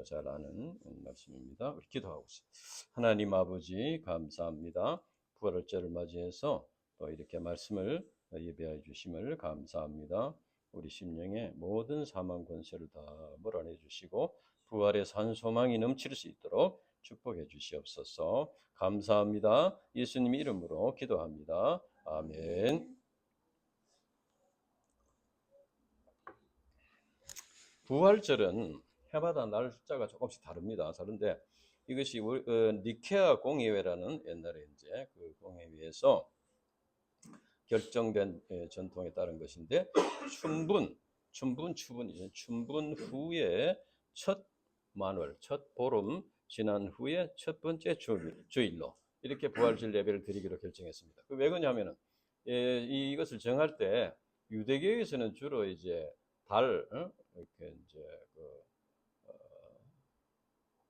우리가 잘 아는 말씀입니다. 우리 기도하고 있습니다. 하나님 아버지 감사합니다. 부활절을 맞이해서 또 이렇게 말씀을 예배해 주심을 감사합니다. 우리 심령의 모든 사망 권세를 다 몰아내 주시고 부활의 산 소망이 넘칠 수 있도록 축복해 주시옵소서. 감사합니다. 예수님 이름으로 기도합니다. 아멘. 부활절은 해마다 날 숫자가 조금씩 다릅니다. 다른데 이것이 니케아 공예회라는 옛날에 이제 그 공예회에서 결정된 전통에 따른 것인데 추분이죠. 춘분 후에 첫 만월, 첫 보름 지난 후에 첫 번째 주일로 이렇게 부활절 예배를 드리기로 결정했습니다. 왜 그러냐면은 이것을 정할 때 유대교에서는 주로 이제 이렇게 이제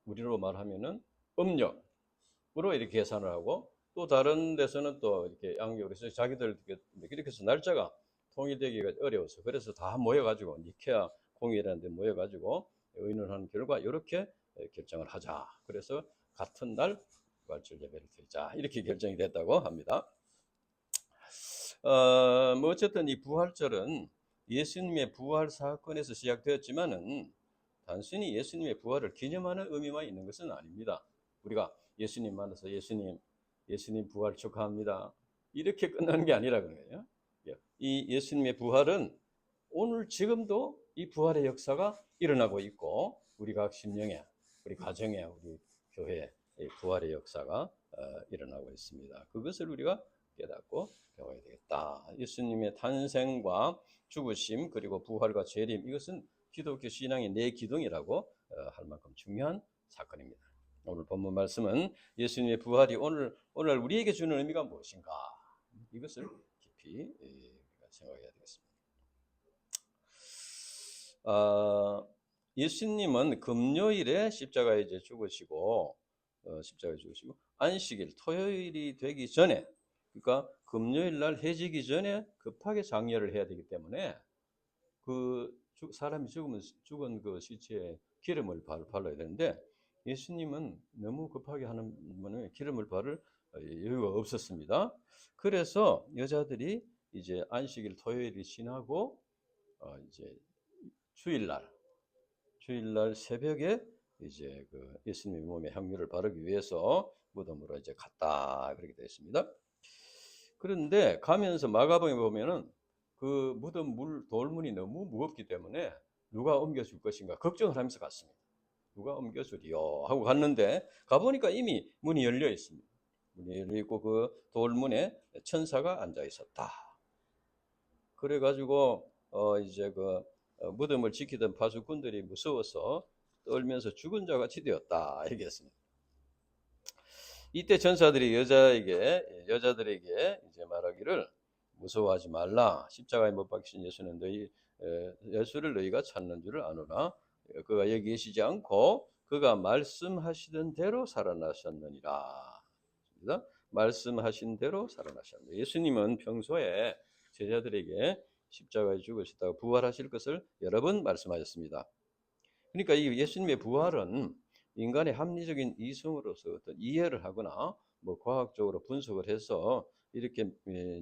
우리로 말하면은 음력으로 이렇게 계산을 하고 또 다른 데서는 또 이렇게 양력으로 해서 자기들 이렇게 해서 날짜가 통일되기가 어려워서 그래서 다 모여가지고 니케아 공의라는 데 모여가지고 의논한 결과 이렇게 결정을 하자. 그래서 같은 날 부활절 예배를 드리자 이렇게 결정이 됐다고 합니다. 뭐 어쨌든 이 부활절은 예수님의 부활 사건에서 시작되었지만은 단순히 예수님의 부활을 기념하는 의미만 있는 것은 아닙니다. 우리가 예수님 만나서 예수님 부활 축하합니다. 이렇게 끝나는 게 아니라 그런 거예요. 이 예수님의 부활은 오늘 지금도 이 부활의 역사가 일어나고 있고 우리 각 심령에, 우리 가정에, 우리 교회에 부활의 역사가 일어나고 있습니다. 그것을 우리가 깨닫고 배워야 되겠다. 예수님의 탄생과 죽으심 그리고 부활과 재림 이것은 기독교 신앙의 내 기둥이라고 할 만큼 중요한 사건입니다. 오늘 본문 말씀은 예수님의 부활이 오늘 우리에게 주는 의미가 무엇인가 이것을 깊이 생각해야 되겠습니다. 예수님은 금요일에 십자가에 죽으시고 안식일 토요일이 되기 전에 그러니까 금요일 날 해지기 전에 급하게 장례를 해야 되기 때문에 그 사람이 죽은 그 시체에 기름을 발라야 되는데 예수님은 너무 급하게 하는 분은 기름을 바를 여유가 없었습니다. 그래서 여자들이 이제 안식일 토요일이 지나고 이제 주일날 새벽에 이제 그 예수님의 몸에 향유를 바르기 위해서 무덤으로 이제 갔다 그렇게 되어 있습니다. 그런데 가면서 마가복음에 보면은 그 무덤 돌문이 너무 무겁기 때문에 누가 옮겨줄 것인가 걱정을 하면서 갔습니다. 누가 옮겨주리요 하고 갔는데 가보니까 이미 문이 열려 있습니다. 문이 열려 있고 그 돌문에 천사가 앉아 있었다. 그래가지고 이제 무덤을 지키던 파수꾼들이 무서워서 떨면서 죽은 자 같이 되었다 얘기했습니다. 이때 천사들이 여자들에게 이제 말하기를 무서워하지 말라. 십자가에 못 박히신 예수는 예수를 너희가 찾는 줄을 아노라. 그가 여기 계시지 않고 그가 말씀하시던 대로 살아나셨느니라. 말씀하신 대로 살아나셨느니라. 예수님은 평소에 제자들에게 십자가에 죽으셨다가 부활하실 것을 여러 번 말씀하셨습니다. 그러니까 이 예수님의 부활은 인간의 합리적인 이성으로서 어떤 이해를 하거나 뭐 과학적으로 분석을 해서 이렇게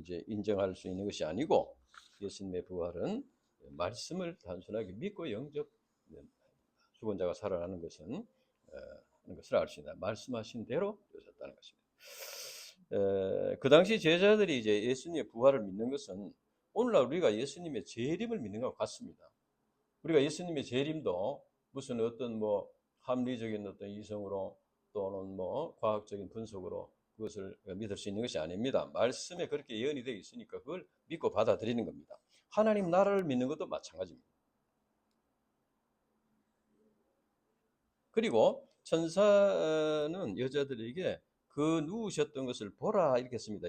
이제 인정할 수 있는 것이 아니고 예수님의 부활은 말씀을 단순하게 믿고 영접 죽은 자가 살아나는 것은 하는 것을 알 수 있다. 말씀하신 대로 되셨다는 것입니다. 그 당시 제자들이 이제 예수님의 부활을 믿는 것은 오늘날 우리가 예수님의 재림을 믿는 것과 같습니다. 우리가 예수님의 재림도 무슨 어떤 뭐 합리적인 어떤 이성으로 또는 뭐 과학적인 분석으로 그것을 믿을 수 있는 것이 아닙니다. 말씀에 그렇게 예언이 되어 있으니까 그걸 믿고 받아들이는 겁니다. 하나님 나라를 믿는 것도 마찬가지입니다. 그리고 천사는 여자들에게 그 누우셨던 것을 보라 이렇게 했습니다.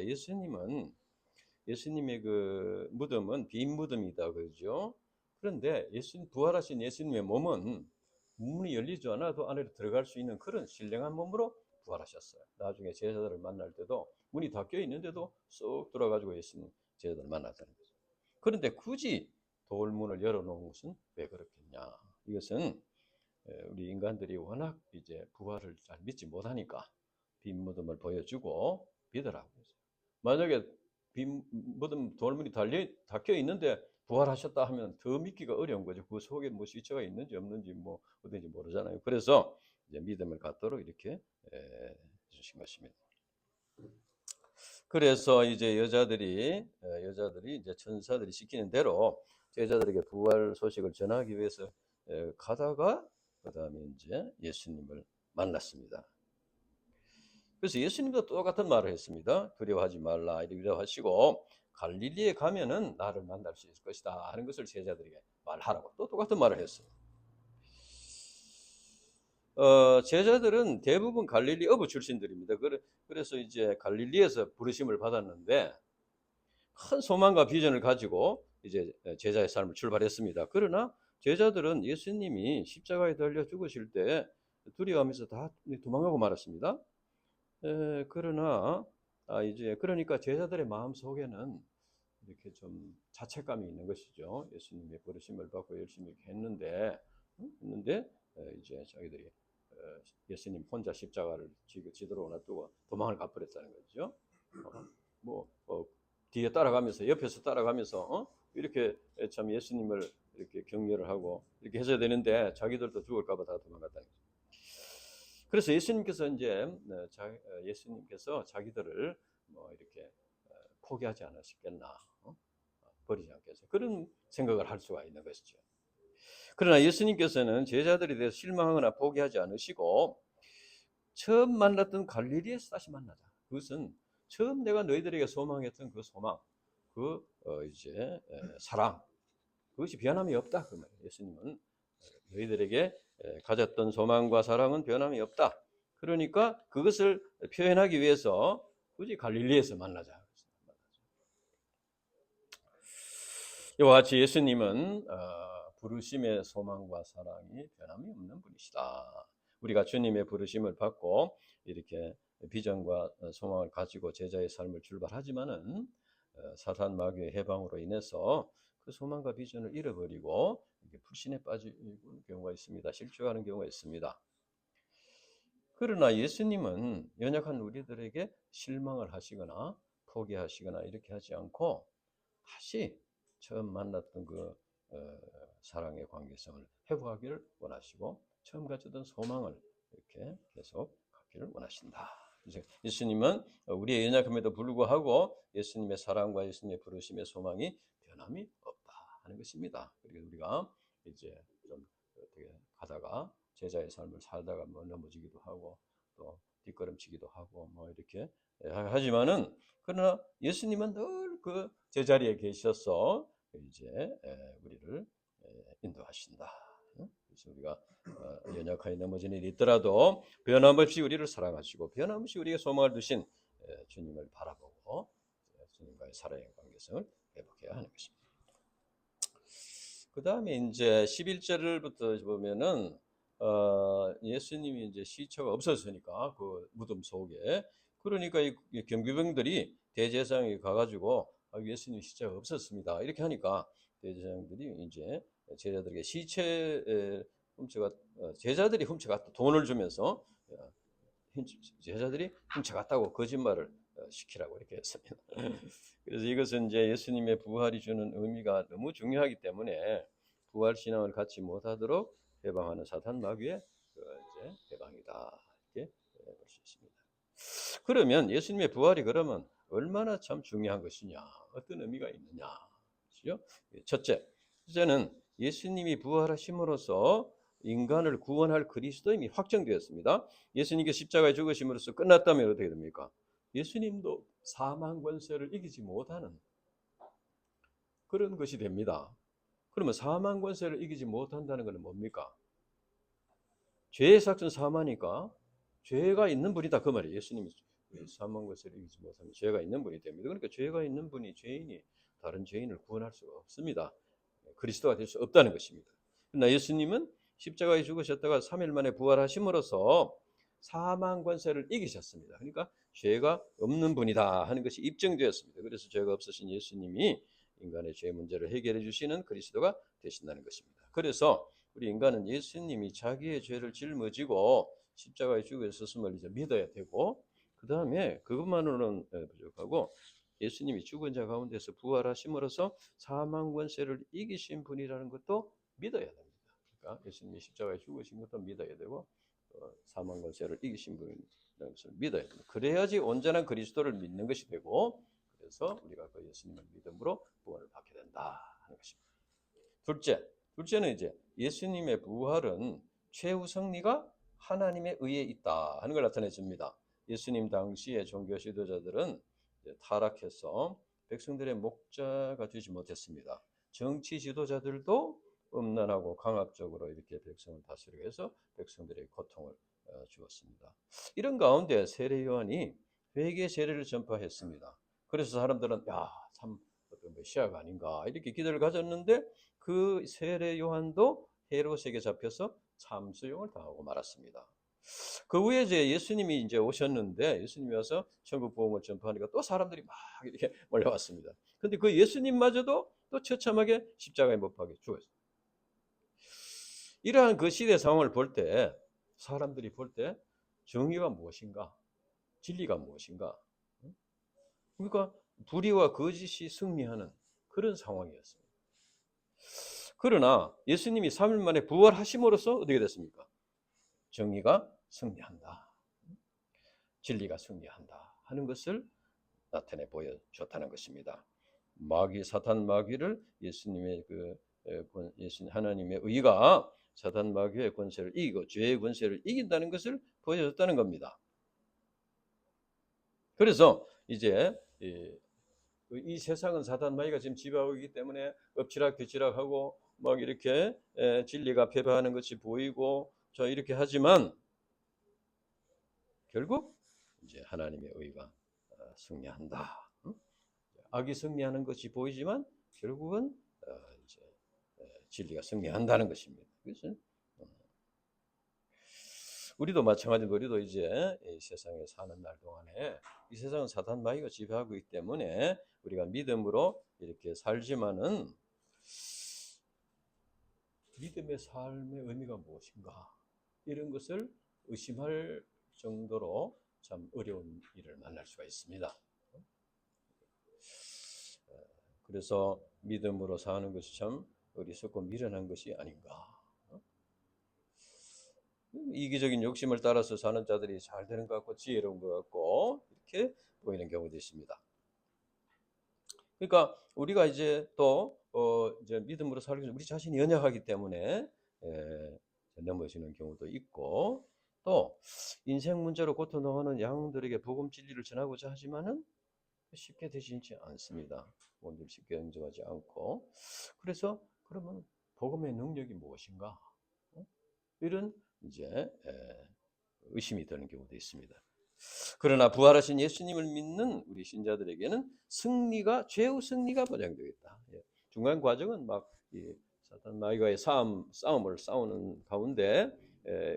예수님의 그 무덤은 빈 무덤이다 그러죠. 그런데 부활하신 예수님의 몸은 문이 열리지 않아도 안으로 들어갈 수 있는 그런 신령한 몸으로 부활하셨어요. 나중에 제자들을 만날 때도 문이 닫혀 있는데도 쏙 들어가지고 예수님 제자들을 만났다는 거죠. 그런데 굳이 돌문을 열어놓은 것은 왜 그렇겠냐? 이것은 우리 인간들이 워낙 이제 부활을 잘 믿지 못하니까 빈 무덤을 보여주고 믿으라고 했어요. 만약에 빈 무덤 돌문이 닫혀 있는데 부활하셨다 하면 더 믿기가 어려운 거죠. 그 속에 뭐 시체가 있는지 없는지 뭐 어딘지 모르잖아요. 그래서 이제 믿음을 갖도록 이렇게 해주신 것입니다. 그래서 이제 여자들이 이제 천사들이 시키는 대로 제자들에게 부활 소식을 전하기 위해서 가다가 그다음에 이제 예수님을 만났습니다. 그래서 예수님도 똑같은 말을 했습니다. 두려워하지 말라 이렇게 하시고 갈릴리에 가면은 나를 만날 수 있을 것이다 하는 것을 제자들에게 말하라고 또 똑같은 말을 했어요. 제자들은 대부분 갈릴리 어부 출신들입니다. 그래서 이제 갈릴리에서 부르심을 받았는데 큰 소망과 비전을 가지고 이제 제자의 삶을 출발했습니다. 그러나 제자들은 예수님이 십자가에 달려 죽으실 때 두려워하면서 다 도망가고 말았습니다. 그러나 이제 그러니까 제자들의 마음 속에는 이렇게 좀 자책감이 있는 것이죠. 예수님의 부르심을 받고 열심히 했는데 이제 자기들이 예수님 혼자 십자가를 지도로 놔두고 도망을 가버렸다는 거죠. 뒤에 따라가면서 옆에서 따라가면서 이렇게 참 예수님을 이렇게 격려를 하고 이렇게 해줘야 되는데 자기들도 죽을까봐 다 도망갔다는 거죠. 그래서 예수님께서 자기들을 뭐 이렇게 포기하지 않으셨겠나, 버리지 않겠어요. 그런 생각을 할 수가 있는 것이죠. 그러나 예수님께서는 제자들에 대해서 실망하거나 포기하지 않으시고 처음 만났던 갈릴리에서 다시 만나자. 그것은 처음 내가 너희들에게 소망했던 그 소망, 사랑, 그것이 변함이 없다. 그 말이에요. 예수님은 너희들에게 가졌던 소망과 사랑은 변함이 없다. 그러니까 그것을 표현하기 위해서 굳이 갈릴리에서 만나자. 이와 같이 예수님은 부르심의 소망과 사랑이 변함이 없는 분이시다. 우리가 주님의 부르심을 받고 이렇게 비전과 소망을 가지고 제자의 삶을 출발하지만은 사탄 마귀의 해방으로 인해서 그 소망과 비전을 잃어버리고 불신에 빠지는 경우가 있습니다. 실족하는 경우가 있습니다. 그러나 예수님은 연약한 우리들에게 실망을 하시거나 포기하시거나 이렇게 하지 않고 다시 처음 만났던 그 사랑의 관계성을 회복하기를 원하시고 처음 가졌던 소망을 이렇게 계속 갖기를 원하신다. 그래서 예수님은 우리의 연약함에도 불구하고 예수님의 사랑과 예수님의 부르심의 소망이 변함이 없다 하는 것입니다. 그리고 우리가 이제 좀 어떻게 가다가 제자의 삶을 살다가 뭐 넘어지기도 하고 또 뒷걸음치기도 하고 뭐 이렇게 하지만은 그러나 예수님은 늘 그 제자리에 계셔서 이제 우리를 인도하신다. 그래서 우리가 연약하게 넘어진 일이 있더라도 변함없이 우리를 사랑하시고 변함없이 우리에게 소망을 두신 주님을 바라보고 주님과의 사랑의 관계성을 회복해야 하는 것입니다. 그 다음에 이제 11절부터 보면은 예수님이 이제 시체가 없었으니까 그 무덤 속에 그러니까 이 경비병들이 대제사장에 가가지고 예수님 시체가 없었습니다. 이렇게 하니까 대제사장들이 이제 제자들에게 제자들이 훔쳐갔다 돈을 주면서 제자들이 훔쳐갔다고 거짓말을 시키라고 이렇게 했습니다. 그래서 이것은 이제 예수님의 부활이 주는 의미가 너무 중요하기 때문에 부활 신앙을 갖지 못하도록 해방하는 사탄 마귀의 이제 해방이다 이렇게 볼 수 있습니다. 그러면 예수님의 부활이 그러면 얼마나 참 중요한 것이냐, 어떤 의미가 있느냐, 그렇죠? 첫째는 예수님이 부활하심으로써 인간을 구원할 그리스도임이 확정되었습니다. 예수님께 십자가에 죽으심으로써 끝났다면 어떻게 됩니까? 예수님도 사망 권세를 이기지 못하는 그런 것이 됩니다. 그러면 사망 권세를 이기지 못한다는 것은 뭡니까? 죄의 삭은 사망이니까 죄가 있는 분이다 그 말이에요. 예수님이 사망 권세를 이기지 못하면 죄가 있는 분이 됩니다. 그러니까 죄가 있는 분이 죄인이 다른 죄인을 구원할 수가 없습니다. 그리스도가 될 수 없다는 것입니다. 그러나 예수님은 십자가에 죽으셨다가 3일 만에 부활하심으로써 사망 권세를 이기셨습니다. 그러니까 죄가 없는 분이다 하는 것이 입증되었습니다. 그래서 죄가 없으신 예수님이 인간의 죄 문제를 해결해 주시는 그리스도가 되신다는 것입니다. 그래서 우리 인간은 예수님이 자기의 죄를 짊어지고 십자가에 죽으셨음을 이제 믿어야 되고, 그 다음에 그것만으로는 부족하고, 예수님이 죽은 자 가운데서 부활하심으로써 사망 권세를 이기신 분이라는 것도 믿어야 됩니다. 그러니까 예수님이 십자가에 죽으신 것도 믿어야 되고, 사망 권세를 이기신 분이라는 것을 믿어야 됩니다. 그래야지 온전한 그리스도를 믿는 것이 되고, 그래서 우리가 그 예수님을 믿음으로 구원을 받게 된다 하는 것입니다. 둘째는 이제 예수님의 부활은 최후 승리가 하나님의 의에 있다 하는 걸 나타내 줍니다. 예수님 당시의 종교 지도자들은 타락해서 백성들의 목자가 되지 못했습니다. 정치 지도자들도 음란하고 강압적으로 이렇게 백성을 다스리게 해서 백성들의 고통을 주었습니다. 이런 가운데 세례 요한이 회개 세례를 전파했습니다. 그래서 사람들은 참 어떤 메시아가 아닌가 이렇게 기대를 가졌는데, 그 세례 요한도 헤롯에게 잡혀서 참수용을 당하고 말았습니다. 그 후에 이제 예수님이 이제 오셨는데, 예수님이 와서 천국 복음을 전파하니까 또 사람들이 막 이렇게 몰려왔습니다. 근데 그 예수님마저도 또 처참하게 십자가에 못 박혀 죽었어요. 이러한 그 시대 상황을 볼 때, 사람들이 볼 때 정의가 무엇인가, 진리가 무엇인가, 그러니까 불의와 거짓이 승리하는 그런 상황이었습니다. 그러나 예수님이 3일 만에 부활하심으로써 어떻게 됐습니까? 정의가 승리한다, 진리가 승리한다 하는 것을 나타내 보여줬다는 것입니다. 사탄 마귀를 예수님의 하나님의 의가 사탄 마귀의 권세를 이기고 죄의 권세를 이긴다는 것을 보여줬다는 겁니다. 그래서 이제 이 세상은 사탄 마귀가 지금 지배하고 있기 때문에 엎치락뒤치락하고 막 이렇게 진리가 패배하는 것이 보이고 이렇게 하지만, 결국 이제 하나님의 의가 승리한다. 악이 승리하는 것이 보이지만 결국은 이제 진리가 승리한다는 것입니다. 그래서 우리도 마찬가지로, 우리도 이제 이 세상에 사는 날 동안에 이 세상은 사탄 마귀가 지배하고 있기 때문에 우리가 믿음으로 이렇게 살지만은, 믿음의 삶의 의미가 무엇인가 이런 것을 의심할 정도로 참 어려운 일을 만날 수가 있습니다. 그래서 믿음으로 사는 것이 참 어리석고 미련한 것이 아닌가. 이기적인 욕심을 따라서 사는 자들이 잘 되는 것 같고 지혜로운 것 같고 이렇게 보이는 경우도 있습니다. 그러니까 우리가 이제 또 이제 믿음으로 살기 전에 우리 자신이 연약하기 때문에 넘어지는 경우도 있고, 또 인생 문제로 고통당하는 양들에게 복음 진리를 전하고자 하지만은 쉽게 되지지 않습니다. 복음을 쉽게 응정하지 않고, 그래서 그러면 복음의 능력이 무엇인가? 이런 이제 의심이 드는 경우도 있습니다. 그러나 부활하신 예수님을 믿는 우리 신자들에게는 최후 승리가 보장되어 있다. 중간 과정은 막 사탄 마귀와의 싸움을 싸우는 가운데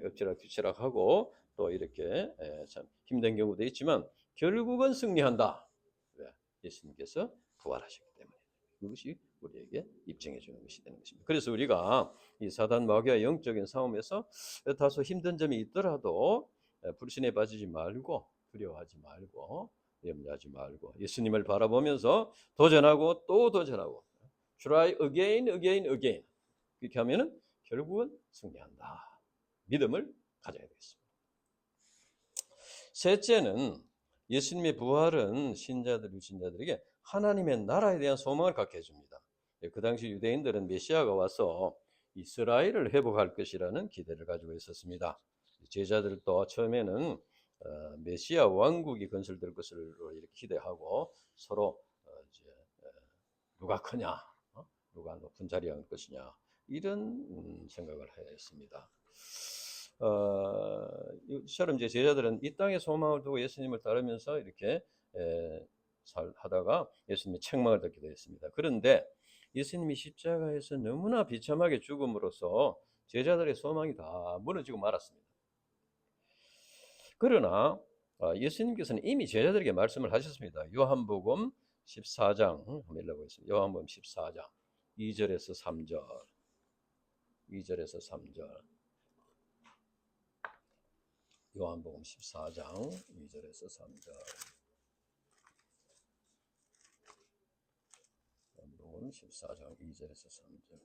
엎치락뒤치락하고 또 이렇게 참 힘든 경우도 있지만 결국은 승리한다. 왜? 예수님께서 부활하셨기 때문에. 그것이 우리에게 입증해 주는 것이 되는 것입니다. 그래서 우리가 이 사단 마귀와 영적인 싸움에서 다소 힘든 점이 있더라도 불신에 빠지지 말고, 두려워하지 말고, 염려하지 말고 예수님을 바라보면서 도전하고 또 도전하고 try again 이렇게 하면은 결국은 승리한다. 믿음을 가져야 되겠습니다. 셋째는 예수님의 부활은 신자들에게 하나님의 나라에 대한 소망을 갖게 해줍니다. 그 당시 유대인들은 메시아가 와서 이스라엘을 회복할 것이라는 기대를 가지고 있었습니다. 제자들도 처음에는 메시아 왕국이 건설될 것을 이렇게 기대하고 서로 이제 누가 크냐, 누가 높은 자리에 앉을 것이냐 이런 생각을 했습니다. 이처럼 이제 제자들은 이 땅의 소망을 두고 예수님을 따르면서 이렇게 하다가 예수님의 책망을 듣게 되었습니다. 그런데 예수님이 십자가에서 너무나 비참하게 죽음으로써 제자들의 소망이 다 무너지고 말았습니다. 그러나 예수님께서는 이미 제자들에게 말씀을 하셨습니다. 요한복음 14장 한번 읽어보겠습니다. 요한복음 14장 2절에서 3절 2절에서 3절. 요한복음 14장 2절에서 3절. 요한복음 14장 2절에서 3절.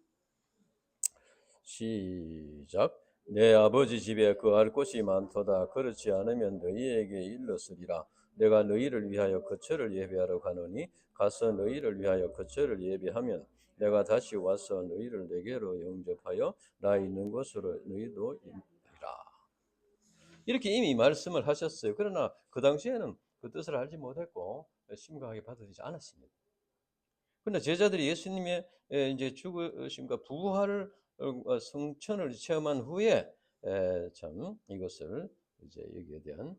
시작. 내 아버지 집에 거할 곳이 많도다. 그렇지 않으면 너희에게 일렀으리라. 내가 너희를 위하여 거처를 예비하러 가노니 가서 너희를 위하여 거처를 예비하면 내가 다시 와서 너희를 내게로 영접하여 나 있는 곳으로 너희도 있리라. 이렇게 이미 말씀을 하셨어요. 그러나 그 당시에는 그 뜻을 알지 못했고 심각하게 받아들이지 않았습니다. 그러나 제자들이 예수님의 이제 죽으심과 부활을 성천을 체험한 후에 참 이것을 이제 여기에 대한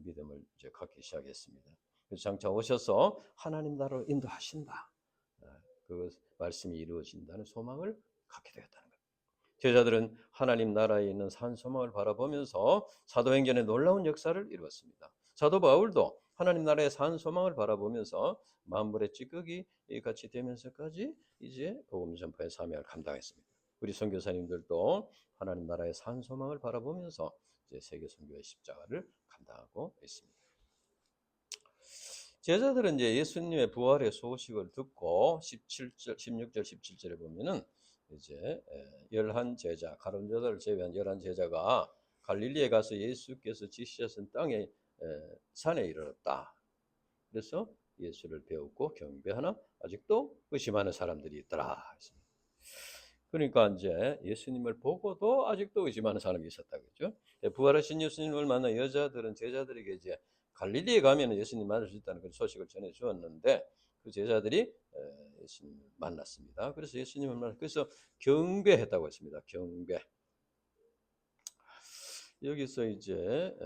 믿음을 이제 갖기 시작했습니다. 그래서 장차 오셔서 하나님 나라로 인도하신다. 그 말씀이 이루어진다는 소망을 갖게 되었다는 거예요. 제자들은 하나님 나라에 있는 산 소망을 바라보면서 사도행전의 놀라운 역사를 이루었습니다. 사도 바울도 하나님 나라의 산 소망을 바라보면서 만물의 찌꺼기 같이 되면서까지 이제 복음 전파의 사명을 감당했습니다. 우리 선교사님들도 하나님 나라의 산 소망을 바라보면서 이제 세계 선교의 십자가를 감당하고 있습니다. 제자들은 이제 예수님의 부활의 소식을 듣고 17절, 16절, 17절에 보면은 이제 11제자, 가룟유다를 제외한 11제자가 갈릴리에 가서 예수께서 지시하신 땅에 산에 이르렀다. 그래서 예수를 배우고 경배하나 아직도 의심하는 사람들이 있더라. 그러니까 이제 예수님을 보고도 아직도 의심하는 사람이 있었다 그죠? 부활하신 예수님을 만난 여자들은 제자들에게 이제 갈릴리에 가면 예수님 만날 수 있다는 그 소식을 전해 주었는데 그 제자들이 예수님을 만났습니다. 그래서 예수님을 그래서 경배했다고 했습니다. 경배. 여기서 이제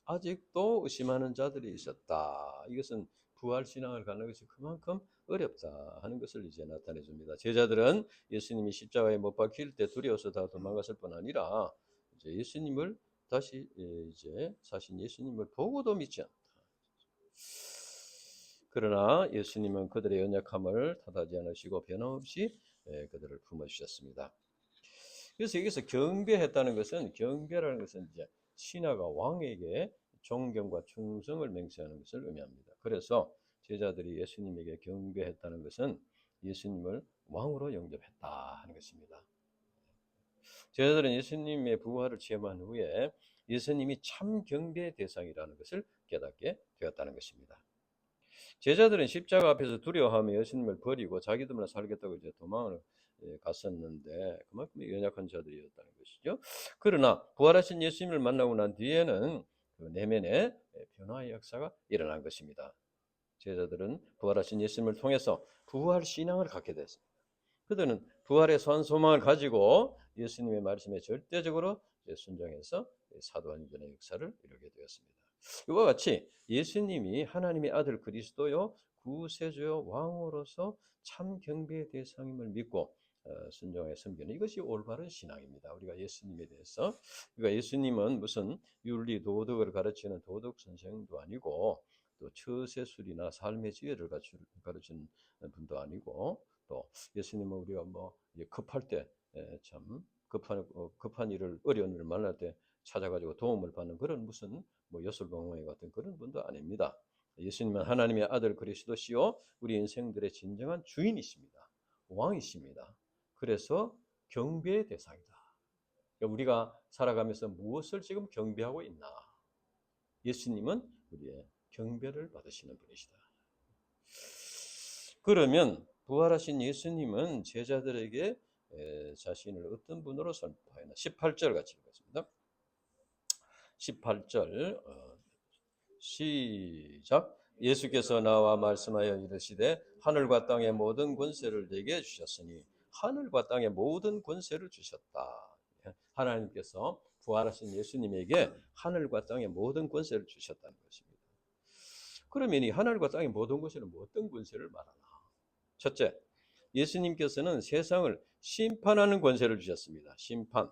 아직도 의심하는 자들이 있었다. 이것은 부활 신앙을 갖는 것이 그만큼 어렵다 하는 것을 이제 나타내 줍니다. 제자들은 예수님이 십자가에 못 박힐 때 두려워서 다 도망갔을 뿐 아니라 이제 예수님을 다시 이제 사신 예수님을 보고도 믿지 않다. 그러나 예수님은 그들의 연약함을 탓하지 않으시고 변함없이 그들을 품어주셨습니다. 그래서 여기서 경배했다는 것은 경배라는 것은 이제 신하가 왕에게 존경과 충성을 맹세하는 것을 의미합니다. 그래서 제자들이 예수님에게 경배했다는 것은 예수님을 왕으로 영접했다 하는 것입니다. 제자들은 예수님의 부활을 체험한 후에 예수님이 참 경배의 대상이라는 것을 깨닫게 되었다는 것입니다. 제자들은 십자가 앞에서 두려워하며 예수님을 버리고 자기들만 살겠다고 이제 도망을 갔었는데 그만큼 연약한 자들이었다는 것이죠. 그러나 부활하신 예수님을 만나고 난 뒤에는 그 내면의 변화의 역사가 일어난 것입니다. 제자들은 부활하신 예수님을 통해서 부활 신앙을 갖게 됐습니다. 그들은 부활의 선 소망을 가지고 예수님의 말씀에 절대적으로 순종해서 사도행전의 역사를 이루게 되었습니다. 이와 같이 예수님이 하나님의 아들 그리스도요 구세주요 왕으로서 참 경배의 대상임을 믿고 순종해 섬기는 이것이 올바른 신앙입니다. 우리가 예수님에 대해서 그러니까 예수님은 무슨 윤리 도덕을 가르치는 도덕 선생도 아니고 또 처세술이나 삶의 지혜를 가르치는 분도 아니고 또 예수님은 우리가 뭐 급할 때 참 급한 일을 어려운 일을 만날 때 찾아가지고 도움을 받는 그런 무슨 뭐 여술공회 같은 그런 분도 아닙니다. 예수님은 하나님의 아들 그리스도시요 우리 인생들의 진정한 주인이십니다. 왕이십니다. 그래서 경배의 대상이다. 그러니까 우리가 살아가면서 무엇을 지금 경배하고 있나? 예수님은 우리의 경배를 받으시는 분이시다. 그러면 부활하신 예수님은 제자들에게 자신을 어떤 분으로 선포하였나? 18절 같이 읽겠습니다. 18절 시작. 예수께서 나와 말씀하여 이르시되 하늘과 땅의 모든 권세를 내게 주셨으니 하늘과 땅의 모든 권세를 주셨다. 하나님께서 부활하신 예수님에게 하늘과 땅의 모든 권세를 주셨다는 것입니다. 그러면 이 하늘과 땅의 모든 권세는 어떤 권세를 말하나? 첫째, 예수님께서는 세상을 심판하는 권세를 주셨습니다. 심판.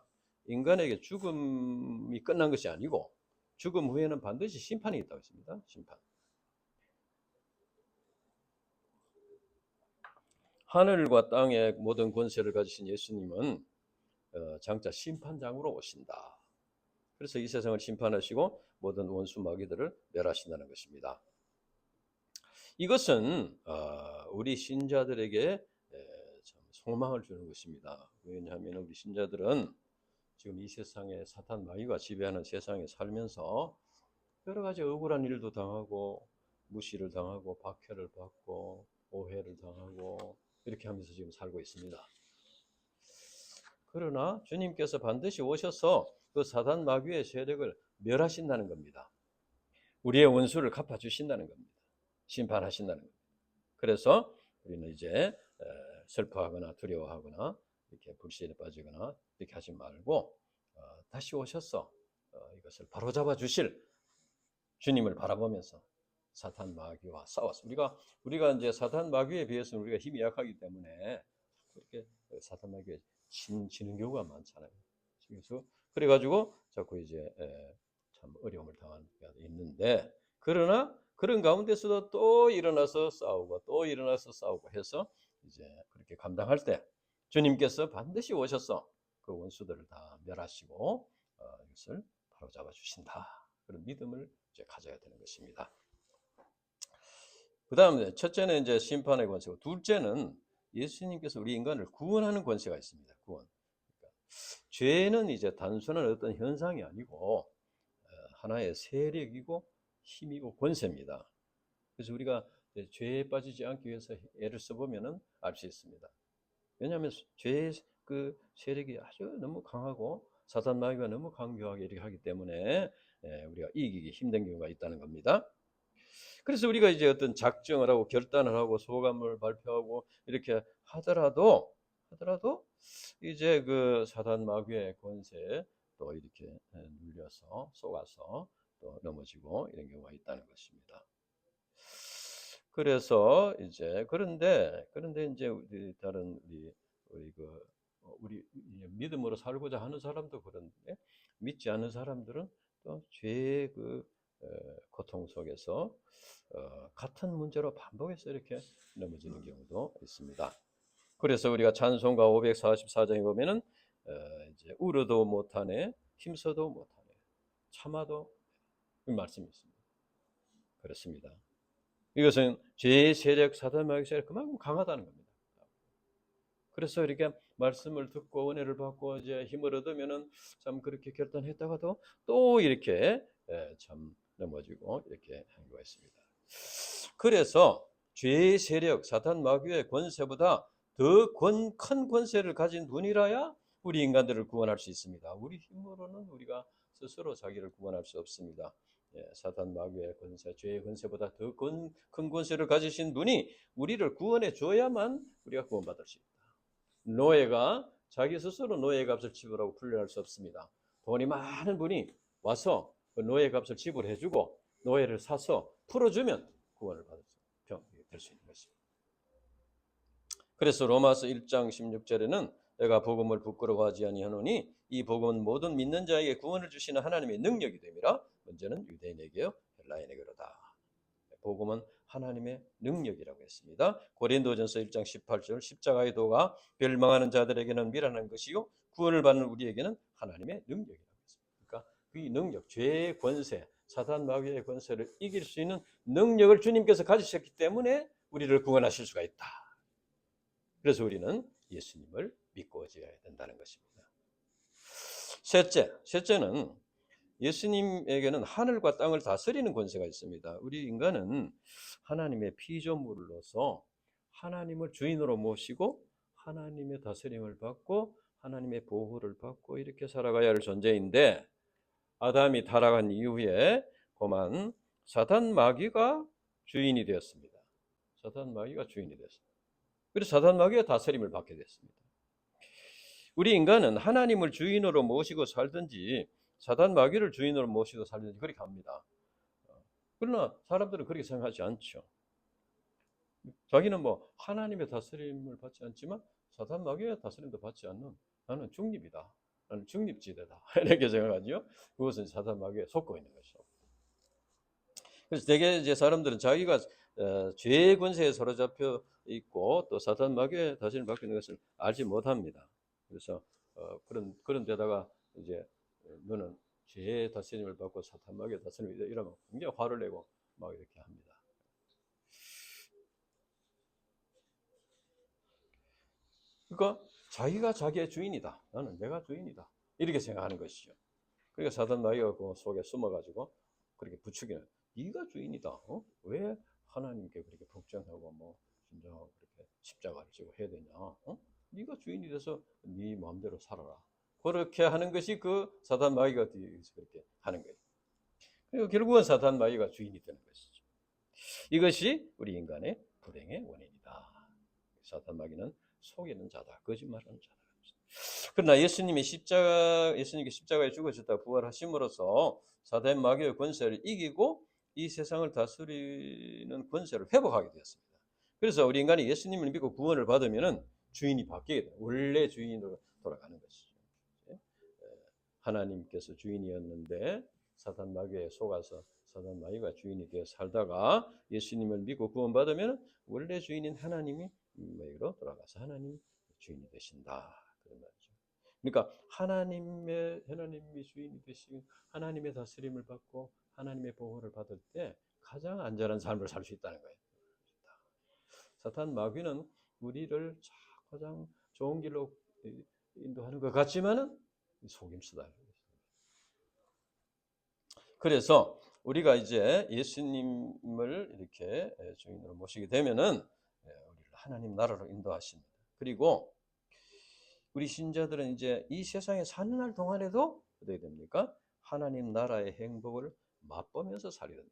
인간에게 죽음이 끝난 것이 아니고 죽음 후에는 반드시 심판이 있다고 했습니다. 심판. 하늘과 땅의 모든 권세를 가지신 예수님은 장차 심판장으로 오신다. 그래서 이 세상을 심판하시고 모든 원수 마귀들을 멸하신다는 것입니다. 이것은 우리 신자들에게 참 소망을 주는 것입니다. 왜냐하면 우리 신자들은 지금 이 세상에 사탄 마귀가 지배하는 세상에 살면서 여러 가지 억울한 일도 당하고 무시를 당하고 박해를 받고 오해를 당하고 이렇게 하면서 지금 살고 있습니다. 그러나 주님께서 반드시 오셔서 그 사단 마귀의 세력을 멸하신다는 겁니다. 우리의 원수를 갚아주신다는 겁니다. 심판하신다는 겁니다. 그래서 우리는 이제 슬퍼하거나 두려워하거나 이렇게 불신에 빠지거나 이렇게 하지 말고 다시 오셔서 이것을 바로잡아 주실 주님을 바라보면서 사탄 마귀와 싸웠어. 우리가 이제 사탄 마귀에 비해서는 우리가 힘이 약하기 때문에 그렇게 사탄 마귀에 지는 경우가 많잖아요. 그래서 그래가지고 자꾸 이제 참 어려움을 당하는 경우가 있는데, 그러나 그런 가운데서도 또 일어나서 싸우고 또 일어나서 싸우고 해서 이제 그렇게 감당할 때 주님께서 반드시 오셔서 그 원수들을 다 멸하시고 이것을 바로잡아 주신다. 그런 믿음을 이제 가져야 되는 것입니다. 그 다음에 첫째는 이제 심판의 권세고, 둘째는 예수님께서 우리 인간을 구원하는 권세가 있습니다. 구원. 그러니까 죄는 이제 단순한 어떤 현상이 아니고 하나의 세력이고 힘이고 권세입니다. 그래서 우리가 죄에 빠지지 않기 위해서 애를 써보면은 알 수 있습니다. 왜냐하면 죄의 그 세력이 아주 너무 강하고 사탄 마귀가 너무 강교하게 이렇게 하기 때문에 우리가 이기기 힘든 경우가 있다는 겁니다. 그래서 우리가 이제 어떤 작정을 하고 결단을 하고 소감을 발표하고 이렇게 하더라도 이제 그 사단 마귀의 권세에 또 이렇게 눌려서 속아서 또 넘어지고 이런 경우가 있다는 것입니다. 그래서 이제 그런데 이제 우리 다른 우리 믿음으로 살고자 하는 사람도 그런데 믿지 않는 사람들은 또 죄의 그 고통 속에서 같은 문제로 반복해서 이렇게 넘어지는 경우도 있습니다. 그래서 우리가 찬송가 544장에 보면은 이제 울어도 못하네, 힘써도 못하네, 참아도 이 말씀이 있습니다. 그렇습니다. 이것은 죄의 세력, 사단 마귀의 세력 그만큼 강하다는 겁니다. 그래서 이렇게 말씀을 듣고 은혜를 받고 이제 힘을 얻으면은 참 그렇게 결단했다가도 또 이렇게 참 넘어지고 이렇게 한 거가 있습니다. 그래서 죄의 세력, 사탄 마귀의 권세보다 더 큰 권세를 가진 분이라야 우리 인간들을 구원할 수 있습니다. 우리 힘으로는 우리가 스스로 자기를 구원할 수 없습니다. 사탄 마귀의 권세, 죄의 권세보다 더 큰 권세를 가지신 분이 우리를 구원해 줘야만 우리가 구원받을 수 있다. 노예가 자기 스스로 노예 값을 지불하고 풀려날 수 없습니다. 돈이 많은 분이 와서 그 노예 값을 지불해주고 노예를 사서 풀어주면 구원을 받을 수 될 수 있는 것입니다. 그래서 로마서 1장 16절에는 내가 복음을 부끄러워하지 아니하노니 이 복음은 모든 믿는 자에게 구원을 주시는 하나님의 능력이 됨이라. 먼저는 유대인에게요 헬라인에게로다. 복음은 하나님의 능력이라고 했습니다. 고린도전서 1장 18절 십자가의 도가 멸망하는 자들에게는 미련한 것이요 구원을 받는 우리에게는 하나님의 능력이라고 했습니다. 그러니까 이 능력, 죄의 권세, 사단 마귀의 권세를 이길 수 있는 능력을 주님께서 가지셨기 때문에 우리를 구원하실 수가 있다. 그래서 우리는 예수님을 믿고 지어야 된다는 것입니다. 셋째는 예수님에게는 하늘과 땅을 다스리는 권세가 있습니다. 우리 인간은 하나님의 피조물로서 하나님을 주인으로 모시고 하나님의 다스림을 받고 하나님의 보호를 받고 이렇게 살아가야 할 존재인데, 아담이 타락한 이후에 그만 사탄 마귀가 주인이 되었습니다. 사탄 마귀가 주인이 되었습니다. 그래서 사탄 마귀의 다스림을 받게 됐습니다. 우리 인간은 하나님을 주인으로 모시고 살든지 사단 마귀를 주인으로 모시고 살든지 그렇게 합니다. 그러나 사람들은 그렇게 생각하지 않죠. 자기는 뭐 하나님의 다스림을 받지 않지만 사단 마귀의 다스림도 받지 않는 나는 중립이다. 나는 중립지대다. 이렇게 생각하죠. 그것은 사단 마귀에 속고 있는 것이죠. 그래서 대개 이제 사람들은 자기가 죄의 권세에 사로잡혀 있고 또 사단 마귀의 다스림을 받고 있는 것을 알지 못합니다. 그래서 그런 데다가 이제 너는 죄의 다스림을 받고 사탄 마귀의 다스림을 이러면 굉장히 화를 내고 막 이렇게 합니다. 그러니까 자기가 자기의 주인이다. 나는 내가 주인이다. 이렇게 생각하는 것이죠. 그러니까 사탄 마귀가 그 속에 숨어가지고 그렇게 부추기는. 네가 주인이다. 왜 하나님께 그렇게 걱정하고 뭐 진정하고 그렇게 십자가를 지고 해야 되냐? 네가 주인이 돼서 네 마음대로 살아라. 그렇게 하는 것이 그 사탄 마귀가 그렇게 하는 거예요. 그리고 결국은 사탄 마귀가 주인이 되는 것이죠. 이것이 우리 인간의 불행의 원인이다. 사탄 마귀는 속이는 자다, 거짓말하는 자다. 그러나 예수님께 십자가에 죽으셨다 부활하심으로써 사탄 마귀의 권세를 이기고 이 세상을 다스리는 권세를 회복하게 되었습니다. 그래서 우리 인간이 예수님을 믿고 구원을 받으면은 주인이 바뀌게 돼요. 원래 주인으로 돌아가는 것이죠. 하나님께서 주인이었는데 사탄 마귀에 속아서 사탄 마귀가 주인이 되어 살다가 예수님을 믿고 구원받으면 원래 주인인 하나님이 마귀로 돌아가서 하나님 주인이 되신다. 그런 말이죠. 그러니까 하나님이 주인이 되시고 하나님의 다스림을 받고 하나님의 보호를 받을 때 가장 안전한 삶을 살 수 있다는 거예요. 사탄 마귀는 우리를 가장 좋은 길로 인도하는 것 같지만은 속임수다. 그래서 우리가 이제 예수님을 이렇게 주인으로 모시게 되면은 우리를 하나님 나라로 인도하십니다. 그리고 우리 신자들은 이제 이 세상에 사는 날 동안에도 어떻게 됩니까? 하나님 나라의 행복을 맛보면서 살게 된다.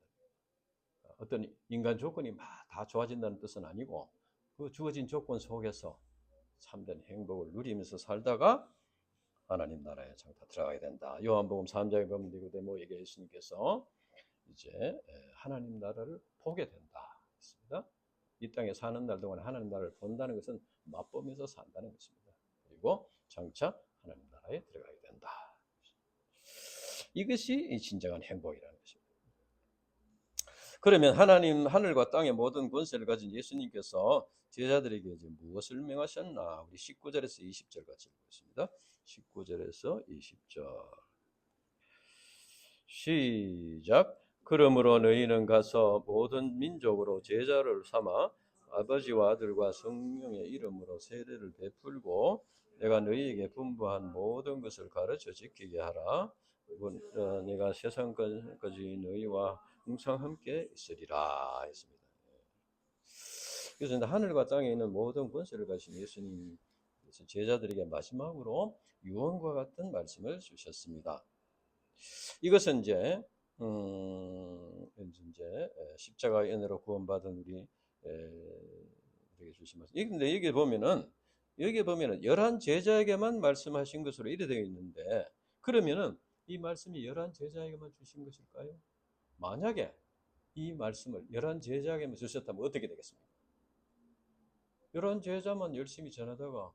어떤 인간 조건이 막 다 좋아진다는 뜻은 아니고 그 주어진 조건 속에서 참된 행복을 누리면서 살다가 하나님 나라에 장타 들어가야 된다. 요한복음 3장에 보면 니고데모에게 예수님께서 이제 하나님 나라를 보게 된다 했습니다. 이 땅에 사는 날 동안 하나님 나라를 본다는 것은 맛보면서 산다는 것입니다. 그리고 장차 하나님 나라에 들어가게 된다. 이것이 진정한 행복이라는 것입니다. 그러면 하나님 하늘과 땅의 모든 권세를 가진 예수님께서 제자들에게 이제 무엇을 명하셨나? 우리 19절에서 20절 같이 읽겠습니다. 19절에서 20절 시작. 그러므로 너희는 가서 모든 민족으로 제자를 삼아 아버지와 아들과 성령의 이름으로 세례를 베풀고 내가 너희에게 분부한 모든 것을 가르쳐 지키게 하라. 내가 세상까지 너희와 항상 함께 있으리라 했습니다. 그래서 하늘과 땅에 있는 모든 권세를 가진 예수님 제자들에게 마지막으로 유언과 같은 말씀을 주셨습니다. 이것은 이제 십자가의 은혜로 구원받은 우리에게 주신 말씀. 근데 여기 보면은 11 제자에게만 말씀하신 것으로 이래 되어 있는데 그러면은 이 말씀이 11 제자에게만 주신 것일까요? 만약에 이 말씀을 11 제자에게만 주셨다면 어떻게 되겠습니까? 11 제자만 열심히 전하다가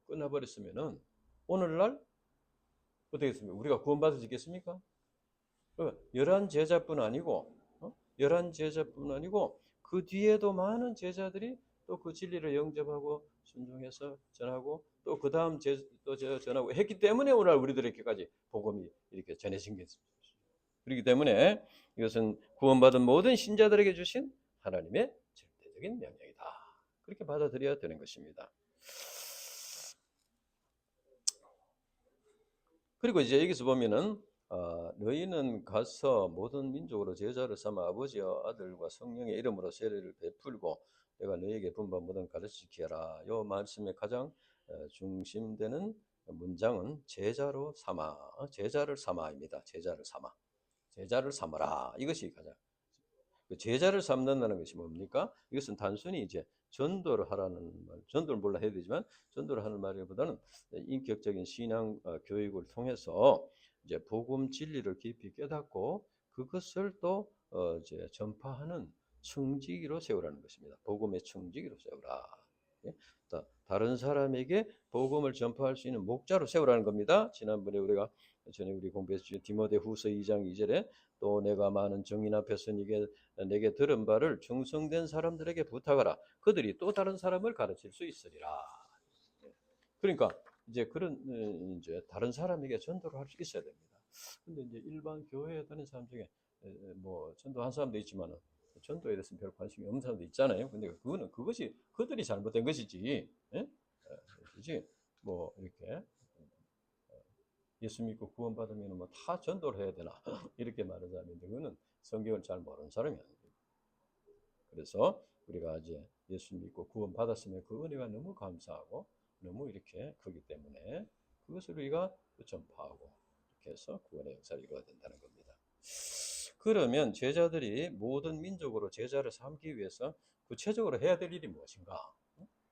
끝나버렸으면은 오늘날 어떻게 했습니까? 우리가 구원받을 수 있겠습니까? 11 제자뿐 아니고 11 제자뿐 아니고 그 뒤에도 많은 제자들이 또 그 진리를 영접하고 순종해서 전하고 또 그 다음 또 전하고 했기 때문에 오늘 우리들에게까지 복음이 이렇게 전해진 게 있습니다. 그렇기 때문에 이것은 구원받은 모든 신자들에게 주신 하나님의 절대적인 명령이다. 그렇게 받아들여야 되는 것입니다. 그리고 이제 여기서 보면은 너희는 가서 모든 민족으로 제자를 삼아 아버지와 아들과 성령의 이름으로 세례를 베풀고 내가 너희에게 분부한 모든 가르쳐 지키라. 이 말씀의 가장 중심되는 문장은 제자를 삼아입니다. 제자를 삼아라. 이것이 가장 제자를 삼는다는 것이 뭡니까? 이것은 단순히 이제 전도를 하라는 말, 전도를 몰라 해야 되지만 전도를 하는 말보다는 인격적인 신앙 교육을 통해서 이제 복음 진리를 깊이 깨닫고 그것을 또 이제 전파하는 청지기로 세우라는 것입니다. 복음의 청지기로 세우라. 예? 다른 사람에게 복음을 전파할 수 있는 목자로 세우라는 겁니다. 지난번에 우리가 전에 우리 공부했죠. 디모데후서 2장 2절에 또 내가 많은 정인 앞에서 내게 들은 바를 충성된 사람들에게 부탁하라. 그들이 또 다른 사람을 가르칠 수 있으리라. 그러니까 이제 그런 이제 다른 사람에게 전도를 할 수 있어야 됩니다. 근데 이제 일반 교회에 다니는 사람 중에 뭐 전도한 사람도 있지만은 전도에 대해서 별 관심이 없는 사람도 있잖아요. 근데 그거는 그것이 그들이 잘못된 것이지, 예? 그지? 뭐 이렇게 예수 믿고 구원받으면 뭐 다 전도를 해야 되나 이렇게 말하는 사람인데 그거는 성경을 잘 모르는 사람이 아닙니다. 그래서 우리가 이제 예수 믿고 구원받았으면 그 은혜가 너무 감사하고 너무 이렇게 크기 때문에 그것을 우리가 전파하고 이렇게 해서 구원의 역사를 이루어야 된다는 겁니다. 그러면 제자들이 모든 민족으로 제자를 삼기 위해서 구체적으로 해야 될 일이 무엇인가?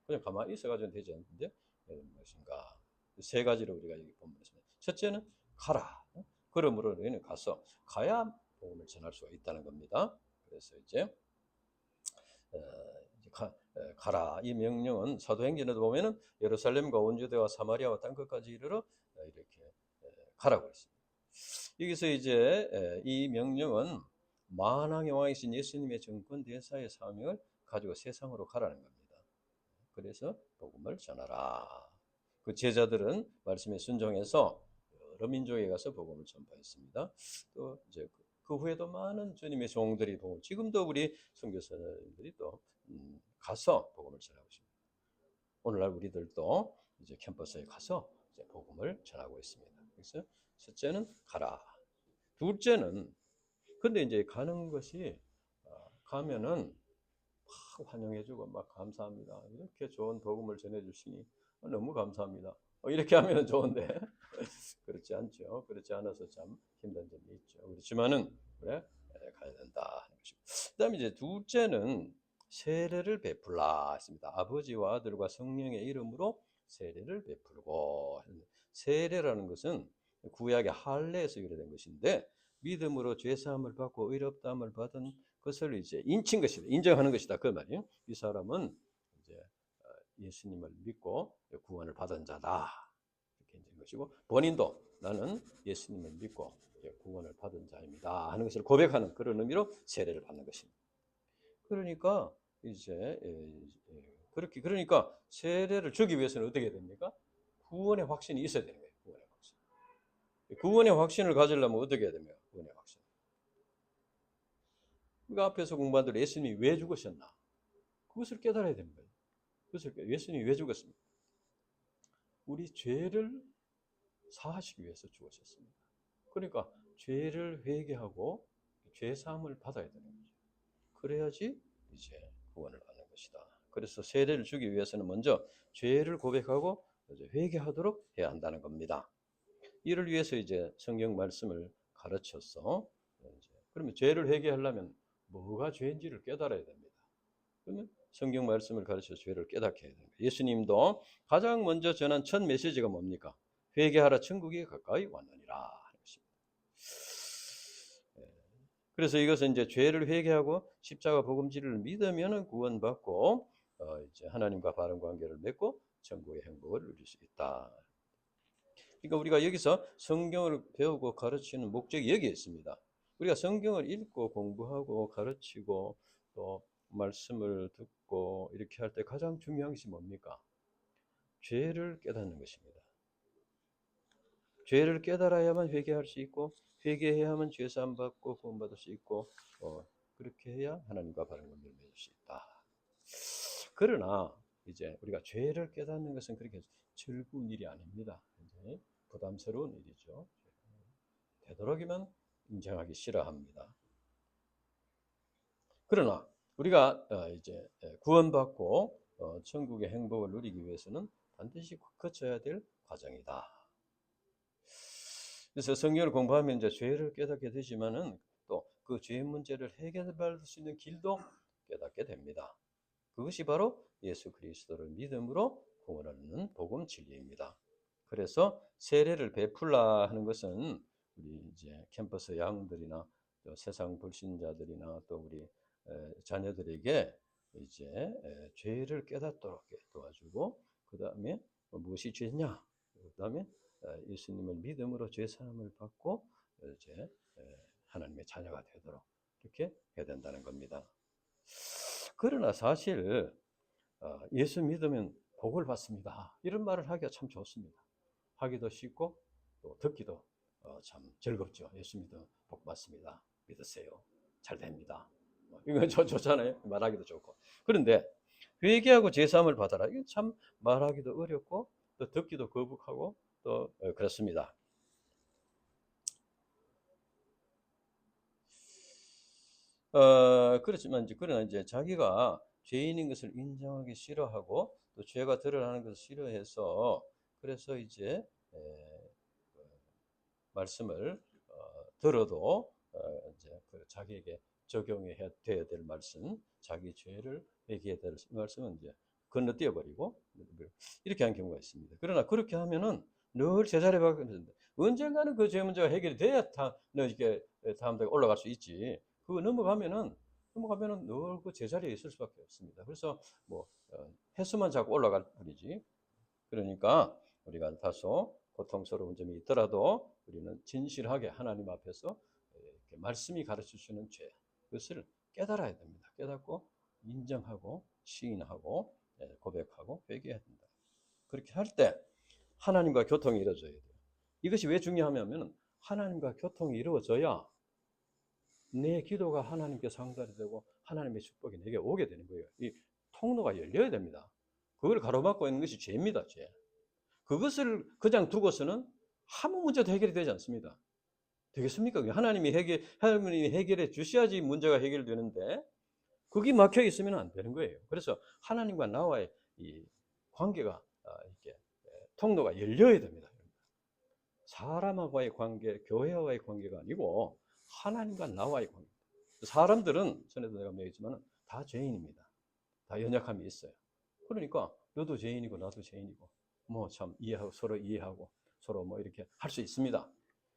그냥 가만히 있어가지고 되지 않는데 무엇인가? 세 가지로 우리가 여기 본문에서 첫째는 가라. 그러므로 너희는 가야 복음을 전할 수가 있다는 겁니다. 그래서 이제 가라. 이 명령은 사도행전에도 보면은 예루살렘과 온 유대와 사마리아와 땅 끝까지 이르러 이렇게 가라고 했습니다. 여기서 이제 이 명령은 만왕의 왕이신 예수님의 정권 대사의 사명을 가지고 세상으로 가라는 겁니다. 그래서 복음을 전하라. 그 제자들은 말씀에 순종해서 여러 민족에 가서 복음을 전파했습니다. 또 이제 그 후에도 많은 주님의 종들이 복음, 지금도 우리 선교사님들이 또 가서 복음을 전하고 있습니다. 오늘날 우리들도 이제 캠퍼스에 가서 이제 복음을 전하고 있습니다. 그래서 첫째는 가라. 둘째는 근데 이제 가는 것이 가면은 막 환영해주고 막 감사합니다. 이렇게 좋은 복음을 전해주시니 너무 감사합니다. 이렇게 하면 좋은데 그렇지 않죠. 그렇지 않아서 참 힘든 점이 있죠. 그렇지만은 그래 가야 된다. 그다음에 이제 둘째는 세례를 베풀라 했습니다. 아버지와 아들과 성령의 이름으로 세례를 베풀고 세례라는 것은 구약의 할례에서 유래된 것인데 믿음으로 죄 사함을 받고 의롭다함을 받은 것을 이제 인친 것이다. 인정하는 것이다. 그 말이에요. 이 사람은 이제 예수님을 믿고 구원을 받은 자다. 이렇게 인정한 것이고 본인도 나는 예수님을 믿고 구원을 받은 자입니다 하는 것을 고백하는 그런 의미로 세례를 받는 것입니다. 그러니까 이제 그러니까 세례를 주기 위해서는 어떻게 됩니까? 구원의 확신이 있어야 되는 거예요. 구원의 확신. 구원의 확신을 가지려면 어떻게 해야 됩니까? 구원의 확신. 우리가 앞에서 공부한 대로 예수님이 왜 죽으셨나? 그것을 깨달아야 됩니다. 그것을 예수님이 왜 죽었습니까? 우리 죄를 사하시기 위해서 죽으셨습니다. 그러니까 죄를 회개하고 죄 사함을 받아야 되는 거죠. 그래야지 이제 구원을 받는 것이다. 그래서 세례를 주기 위해서는 먼저 죄를 고백하고 회개하도록 해야 한다는 겁니다. 이를 위해서 이제 성경 말씀을 가르쳐서 그러면 죄를 회개하려면 뭐가 죄인지를 깨달아야 됩니다. 그러면 성경 말씀을 가르쳐 죄를 깨닫게 해야 됩니다. 예수님도 가장 먼저 전한 첫 메시지가 뭡니까? 회개하라 천국이 가까이 왔느니라. 그래서 이것은 이제 죄를 회개하고 십자가 복음지를 믿으면 구원받고 이제 하나님과 바른 관계를 맺고 천국의 행복을 누릴 수 있다. 그러니까 우리가 여기서 성경을 배우고 가르치는 목적이 여기에 있습니다. 우리가 성경을 읽고 공부하고 가르치고 또 말씀을 듣고 이렇게 할 때 가장 중요한 것이 뭡니까? 죄를 깨닫는 것입니다. 죄를 깨달아야만 회개할 수 있고 회개해야만 죄사함 받고 구원받을 수 있고 그렇게 해야 하나님과 바른 관계를 맺을 수 있다. 그러나 이제 우리가 죄를 깨닫는 것은 그렇게 즐거운 일이 아닙니다. 굉장히 부담스러운 일이죠. 되도록이면 인정하기 싫어합니다. 그러나 우리가 이제 구원받고 천국의 행복을 누리기 위해서는 반드시 거쳐야 될 과정이다. 그래서 성경을 공부하면 이제 죄를 깨닫게 되지만은 또 그 죄 문제를 해결받을 수 있는 길도 깨닫게 됩니다. 그것이 바로 예수 그리스도를 믿음으로 구원을 얻는 복음 진리입니다. 그래서 세례를 베풀라 하는 것은 우리 이제 캠퍼스 양들이나 또 세상 불신자들이나 또 우리 자녀들에게 이제 죄를 깨닫도록 도와주고 그 다음에 무엇이 죄냐? 그 다음에 예수님을 믿음으로 죄 사함을 받고 이제 하나님의 자녀가 되도록 이렇게 해야 된다는 겁니다. 그러나 사실 예수 믿으면 복을 받습니다. 이런 말을 하기가 참 좋습니다. 하기도 쉽고 또 듣기도 참 즐겁죠. 예수 믿으면 복 받습니다. 믿으세요. 잘 됩니다. 이거 좋잖아요. 말하기도 좋고. 그런데 회개하고 제사함을 받아라. 이거 참 말하기도 어렵고 또 듣기도 거북하고 또 그렇습니다. 그렇지만 그러나 이제 자기가 죄인인 것을 인정하기 싫어하고 또 죄가 드러나는 것을 싫어해서 그래서 이제 그 말씀을 들어도 이제 자기에게 적용해야 돼야 될 말씀, 자기 죄를 회개해야 될 말씀은 이제 건너뛰어 버리고 이렇게 한 경우가 있습니다. 그러나 그렇게 하면은 늘 제자리에 박는데 언젠가는 그 죄 문제가 해결이 돼야 이렇게 다음 달에 올라갈 수 있지. 그거 넘어가면은 늘 그 제자리에 있을 수밖에 없습니다. 그래서 뭐 횟수만 자꾸 올라갈 뿐이지. 그러니까 우리가 다소 고통스러운 점이 있더라도 우리는 진실하게 하나님 앞에서 이렇게 말씀이 가르쳐 주는 죄, 그것을 깨달아야 됩니다. 깨닫고 인정하고 시인하고 고백하고 회개해야 된다. 그렇게 할 때 하나님과 교통이 이루어져야 돼요. 이것이 왜 중요하냐면 하나님과 교통이 이루어져야 내 기도가 하나님께 상달이 되고 하나님의 축복이 내게 오게 되는 거예요. 이 통로가 열려야 됩니다. 그걸 가로막고 있는 것이 죄입니다. 죄. 그것을 그냥 두고서는 아무 문제도 해결이 되지 않습니다. 되겠습니까? 하나님이 해결해 주셔야지 문제가 해결되는데 그게 막혀 있으면 안 되는 거예요. 그래서 하나님과 나와의 이 관계가 이렇게 통로가 열려야 됩니다. 사람하고의 관계, 교회와의 관계가 아니고 하나님과 나와의 관계. 사람들은 전에도 내가 얘기했지만 다 죄인입니다. 다 연약함이 있어요. 그러니까 너도 죄인이고 나도 죄인이고 뭐 참 이해하고 서로 뭐 이렇게 할 수 있습니다.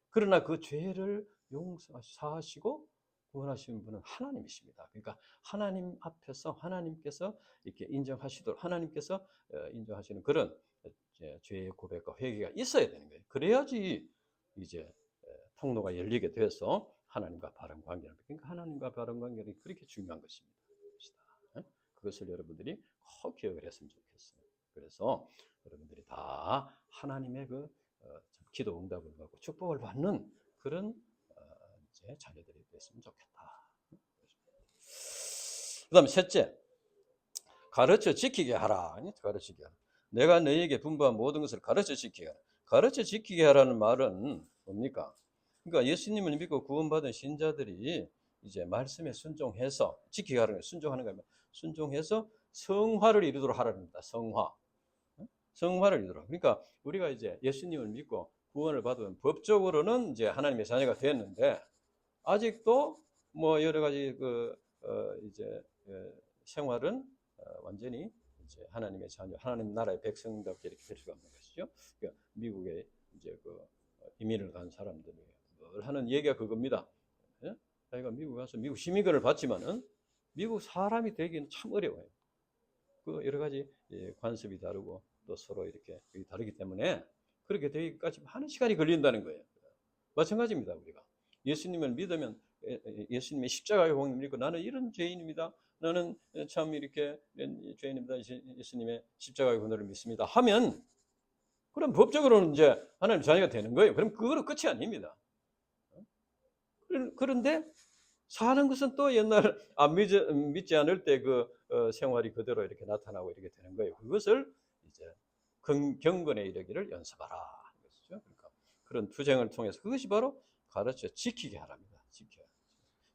그러나 그 죄를 용서하시고 구원하시는 분은 하나님이십니다. 그러니까 하나님 앞에서 하나님께서 이렇게 인정하시도록 하나님께서 인정하시는 그런 죄의 고백과 회개가 있어야 되는 거예요. 그래야지 이제 통로가 열리게 돼서 하나님과 바른 관계를. 그러니까 하나님과 바른 관계는 그렇게 중요한 것입니다. 그것을 여러분들이 꼭 기억을 했으면 좋겠어요. 그래서 여러분들이 다 하나님의 그 기도 응답을 받고 축복을 받는 그런 이제 자녀들이 됐으면 좋겠다. 그다음에 셋째, 가르쳐 지키게 하라. 가르치게 하라. 내가 너희에게 분부한 모든 것을 가르쳐 지키게 하라. 가르쳐 지키게 하라는 말은 뭡니까? 그러니까 예수님을 믿고 구원받은 신자들이 이제 말씀에 순종해서 지키게 하라는 거예요. 순종하는 거예요. 순종해서 성화를 이루도록 하라는 겁니다. 성화를 이루도록. 그러니까 우리가 이제 예수님을 믿고 구원을 받으면 법적으로는 이제 하나님의 자녀가 되었는데 아직도 뭐 여러 가지 이제 생활은 완전히 이제 하나님의 자녀, 하나님 나라의 백성답게 이렇게 될 수가 없는 것이죠. 그러니까 미국에 이제 이민을 간 사람들이 늘 하는 얘기가 그겁니다. 예? 자기가 미국 가서 미국 시민권을 받지만은 미국 사람이 되기는 참 어려워요. 그 여러 가지 관습이 다르고 또 서로 이렇게 다르기 때문에 그렇게 되기까지 많은 시간이 걸린다는 거예요. 마찬가지입니다. 우리가 예수님을 믿으면 예수님의 십자가의 공을 믿고 나는 이런 죄인입니다. 나는 참 이렇게 죄인입니다. 예수님의 십자가의 권위를 믿습니다. 하면 그럼 법적으로는 이제 하나님 자녀가 되는 거예요. 그럼 그거로 끝이 아닙니다. 그런데 사는 것은 또 옛날 안 믿지 않을 때 생활이 그대로 이렇게 나타나고 이렇게 되는 거예요. 그것을 이제 경건에 이르기를 연습하라. 것이죠. 그러니까 그런 투쟁을 통해서 그것이 바로 가르쳐 지키게 하랍니다.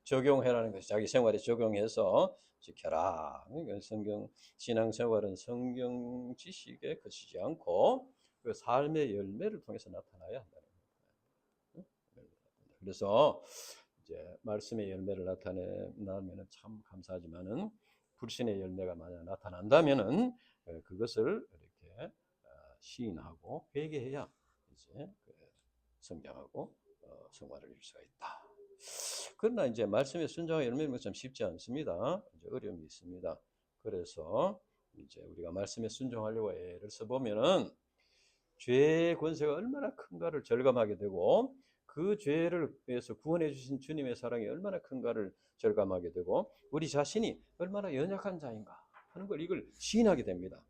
적용해라는 것이 자기 생활에 적용해서 지켜라. 그러니까 신앙생활은 성경 지식에 그치지 않고 그 삶의 열매를 통해서 나타나야 한다는 겁니다. 그래서 이제 말씀의 열매를 나타내면 참 감사하지만은 불신의 열매가 만약 나타난다면은 그것을 이렇게 시인하고 회개해야 이제 성장하고 성화를 이룰 수가 있다. 그러나 이제 말씀에 순종하여 열매는 것처럼 쉽지 않습니다. 이제 어려움이 있습니다. 그래서 이제 우리가 말씀에 순종하려고 애를 써보면은 죄의 권세가 얼마나 큰가를 절감하게 되고 그 죄를 위해서 구원해 주신 주님의 사랑이 얼마나 큰가를 절감하게 되고 우리 자신이 얼마나 연약한 자인가 하는 걸 이걸 시인하게 됩니다.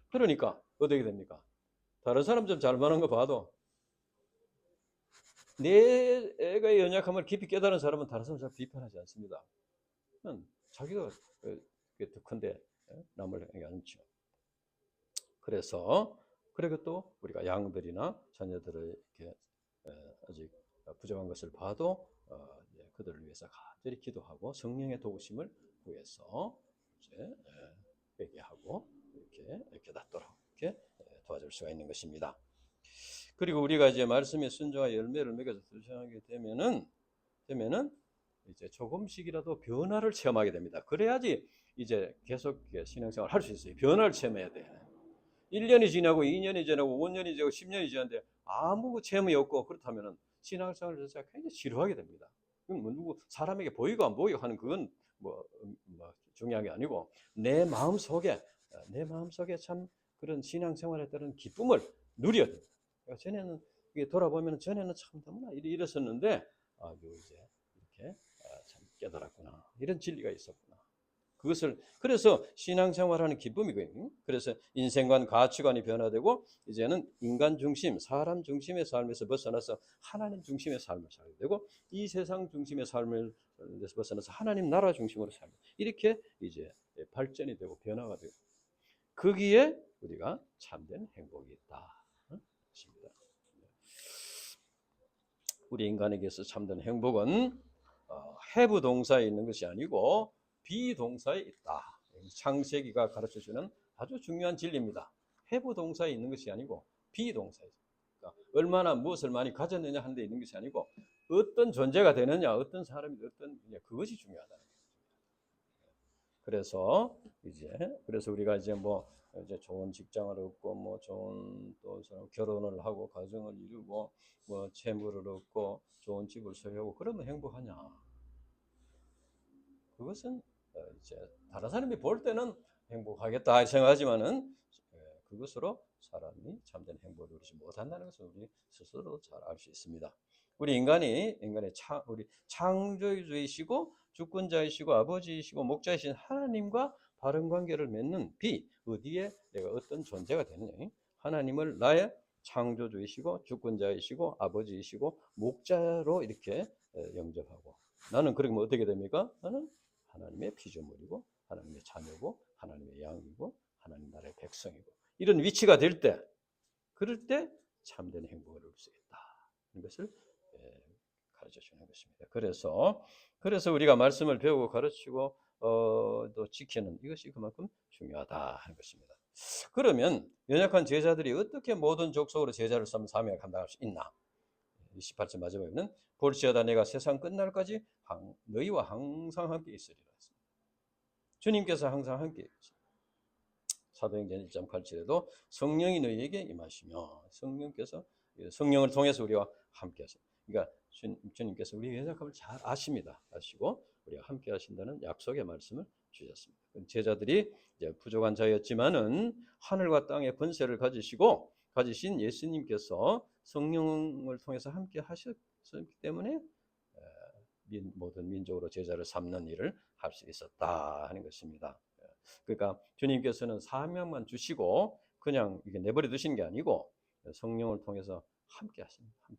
그러니까 어떻게 됩니까? 다른 사람 좀 잘못한 거 봐도 내 애가 연약함을 깊이 깨달은 사람은 다른 사람 잘 비판하지 않습니다. 자기가 더 큰데 남을 향하지 않죠. 그래서 그리고 또 우리가 양들이나 자녀들을 이렇게 아직 부족한 것을 봐도 그들을 위해서 간절히 기도하고 성령의 도우심을 구해서 이제 회개하고 이렇게 깨닫도록 이렇게 도와줄 수가 있는 것입니다. 그리고 우리가 이제 말씀의 순종과 열매를 맺어서 순종하게 되면은 이제 조금씩이라도 변화를 체험하게 됩니다. 그래야지 이제 계속 신앙생활을 할 수 있어요. 변화를 체험해야 돼. 1년이 지나고 2년이 지나고 5년이 지나고 10년이 지났는데 아무 체험이 없고 그렇다면 신앙생활을 자체가 굉장히 지루하게 됩니다. 그건 뭐 누구 사람에게 보이고 안 보이고 하는 그건 뭐 중요한 게 아니고 내 마음속에 참 그런 신앙생활에 따른 기쁨을 누려야 됩니다. 그러니까 전에는 돌아보면 전에는 참 너무나 이랬었는데 이제 이렇게 참 깨달았구나. 이런 진리가 있었구나. 그것을 그래서 신앙생활하는 기쁨이거든요. 그래서 인생관 가치관이 변화되고 이제는 인간 중심, 사람 중심의 삶에서 벗어나서 하나님 중심의 삶을 살게 되고 이 세상 중심의 삶을 벗어나서 하나님 나라 중심으로 살고 이렇게 이제 발전이 되고 변화가 되고 거기에 우리가 참된 행복이 있다. 것입니다. 우리 인간에게서 참된 행복은 have 동사에 있는 것이 아니고 비동사에 있다. 창세기가 가르쳐주는 아주 중요한 진리입니다. have 동사에 있는 것이 아니고 비동사에 있다. 그러니까 얼마나 무엇을 많이 가졌느냐 하는 데 있는 것이 아니고 어떤 존재가 되느냐, 어떤 사람이 어떤 그것이 중요하다. 그래서 우리가 이제 이제 좋은 직장을 얻고 좋은 또 결혼을 하고 가정을 이루고 채무를 얻고 좋은 집을 소유하고 그러면 행복하냐? 그것은 이제 다른 사람이 볼 때는 행복하겠다 생각하지만은 그것으로 사람이 참된 행복을 누리지 못한다는 것을 우리 스스로 잘 알 수 있습니다. 우리 인간의 우리 창조주이시고 주권자이시고 아버지이시고 목자이신 하나님과 바른 관계를 맺는 어디에 내가 어떤 존재가 되느냐? 하나님을 나의 창조주이시고 주권자이시고 아버지이시고 목자로 이렇게 영접하고 나는 그러면 어떻게 됩니까? 나는 하나님의 피조물이고 하나님의 자녀고 하나님의 양이고 하나님 나라의 백성이고 이런 위치가 될 때 그럴 때 참된 행복을 얻을 수 있다. 이것을 가르쳐 주는 것입니다. 그래서 우리가 말씀을 배우고 가르치고 또 지키는 이것이 그만큼 중요하다 하는 것입니다. 그러면 연약한 제자들이 어떻게 모든 족속으로 제자를 삼는 사명을 감당할 수 있나? 28절 마지막에는 볼지어다 내가 세상 끝날까지 너희와 항상 함께 있으리라 했습니다. 주님께서 항상 함께 있습니다. 사도행전 1.87에도 성령이 너희에게 임하시며 성령을 통해서 우리와 함께 하십니다. 그러니까 주님께서 우리의 연약함을 잘 아십니다. 아시고 우리가 함께 하신다는 약속의 말씀을 주셨습니다. 제자들이 이제 부족한 자였지만은 하늘과 땅의 권세를 가지신 예수님께서 성령을 통해서 함께 하셨기 때문에 모든 민족으로 제자를 삼는 일을 할 수 있었다 하는 것입니다. 그러니까 주님께서는 사명만 주시고 그냥 이게 내버려 두신 게 아니고 성령을 통해서 함께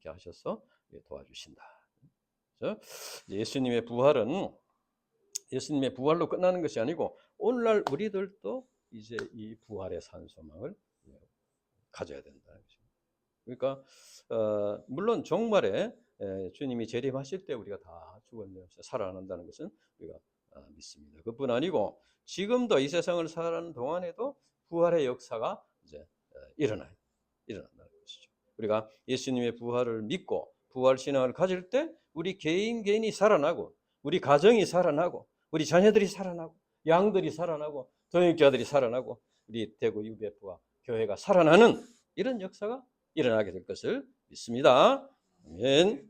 하셔서 도와주신다. 그래서 예수님의 부활로 끝나는 것이 아니고 오늘날 우리들도 이제 이 부활의 산소망을 가져야 된다는 것입니다. 그러니까 물론 종말에 주님이 재림하실 때 우리가 다 죽었는데 살아난다는 것은 우리가 믿습니다. 그뿐 아니고 지금도 이 세상을 살아가는 동안에도 부활의 역사가 이제 일어난다는 것이죠. 우리가 예수님의 부활을 믿고 부활 신앙을 가질 때 우리 개인이 살아나고 우리 가정이 살아나고 우리 자녀들이 살아나고 양들이 살아나고 동역자들이 살아나고 우리 대구 UBF와 교회가 살아나는 이런 역사가 일어나게 될 것을 믿습니다. 아멘.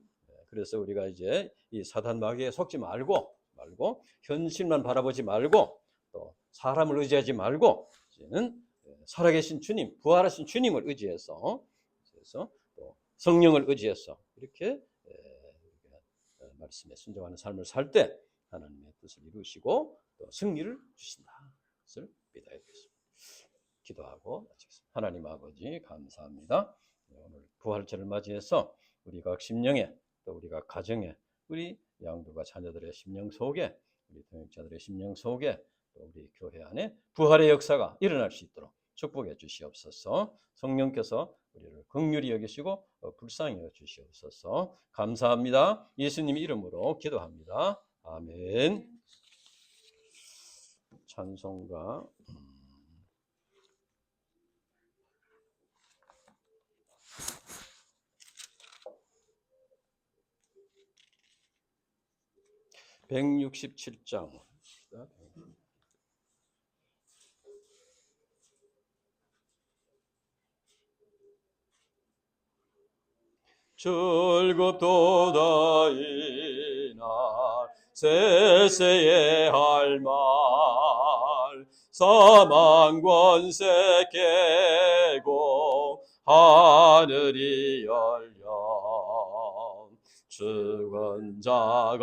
그래서 우리가 이제 이 사단 마귀에 속지 말고 현실만 바라보지 말고 또 사람을 의지하지 말고 이제는 살아계신 주님, 부활하신 주님을 의지해서 또 성령을 의지해서 이렇게 말씀에 순종하는 삶을 살 때 하나님의 뜻을 이루시고 또 승리를 주신다. 그것을 믿어야 되겠습니다. 기도하고 마치겠습니다. 하나님 아버지 감사합니다. 오늘 부활절을 맞이해서 우리 각 심령에 또 우리 각 가정에 우리 양들과 자녀들의 심령 속에 우리 동역자들의 심령 속에 또 우리 교회 안에 부활의 역사가 일어날 수 있도록 축복해 주시옵소서. 성령께서 우리를 긍휼히 여기시고 불쌍히 여겨 주시옵소서. 감사합니다. 예수님 이름으로 기도합니다. 아멘. 찬송가 167장 즐겁도다 이날 세세에 할 말 사망 권세 깨고 하늘이 열려 죽은 자가